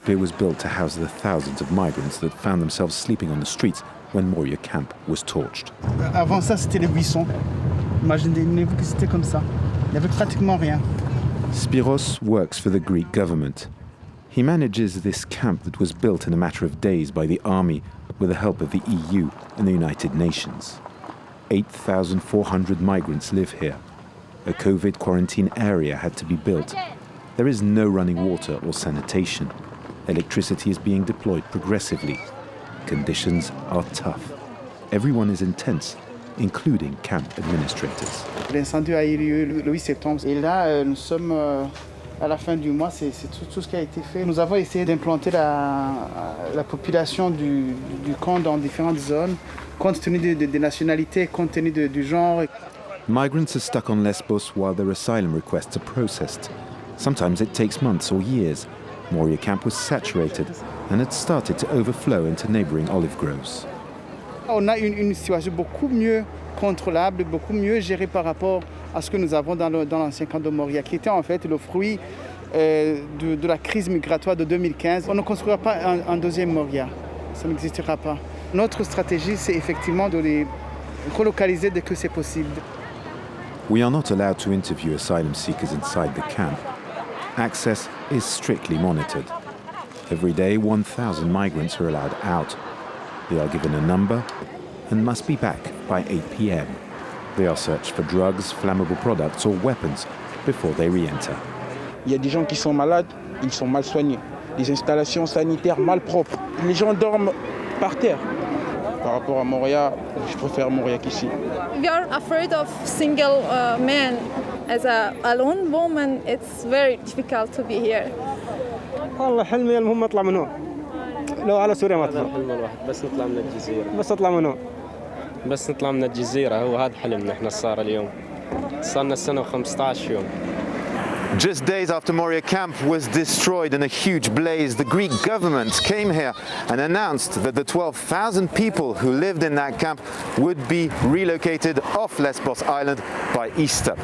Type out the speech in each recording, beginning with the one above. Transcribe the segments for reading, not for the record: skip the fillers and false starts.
It was built to house the thousands of migrants that found themselves sleeping on the streets when Moria camp was torched. Avant ça, c'était les buissons. Imaginez-vous que c'était comme ça. Il n'y avait pratiquement rien. Spiros works for the Greek government. He manages this camp that was built in a matter of days by the army with the help of the EU and the United Nations. 8,400 migrants live here. A COVID quarantine area had to be built. There is no running water or sanitation. Electricity is being deployed progressively. Conditions are tough. Everyone is intense, including camp administrators. L'incendie a eu lieu le 8 septembre. Et là, nous sommes à la fin du mois. C'est tout ce qui a été fait. Nous avons essayé d'implanter la population du camp dans différentes zones, compte tenu des nationalités, compte tenu du genre. Migrants are stuck on Lesbos while their asylum requests are processed. Sometimes it takes months or years. Moria camp was saturated and had started to overflow into neighboring olive groves. On a une situation beaucoup mieux contrôlable, beaucoup mieux gérée par rapport à ce que nous avons dans l'ancien camp de Moria, qui était en fait le fruit de la crise migratoire de 2015. On ne construira pas un deuxième Moria, ça n'existera pas. Notre stratégie, c'est effectivement de les relocaliser dès que c'est possible. We are not allowed to interview asylum seekers inside the camp. Access is strictly monitored. Every day, 1,000 migrants are allowed out. They are given a number and must be back by 8 p.m. They are searched for drugs, flammable products or weapons before they re-enter. Il y a des gens qui sont malades, ils sont mal soignés. Des installations sanitaires mal propres. Les gens dorment par terre. Par rapport à Moria, je préfère Moria qu'ici. We are afraid of single men. As a lone woman, it's very difficult to be here. والله حلمي المهم اطلع من هون. لو على سوريا ما اطلع. حلم الواحد بس نطلع من الجزيرة. بس اطلع من هون. بس نطلع من الجزيرة هو هذا حلمنا احنا صار اليوم. صارنا السنة و15 يوم. Just days after Moria camp was destroyed in a huge blaze, the Greek government came here and announced that the 12,000 people who lived in that camp would be relocated off Lesbos island by Easter.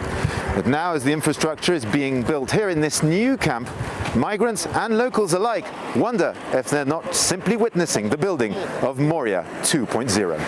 But now, as the infrastructure is being built here in this new camp, migrants and locals alike wonder if they're not simply witnessing the building of Moria 2.0.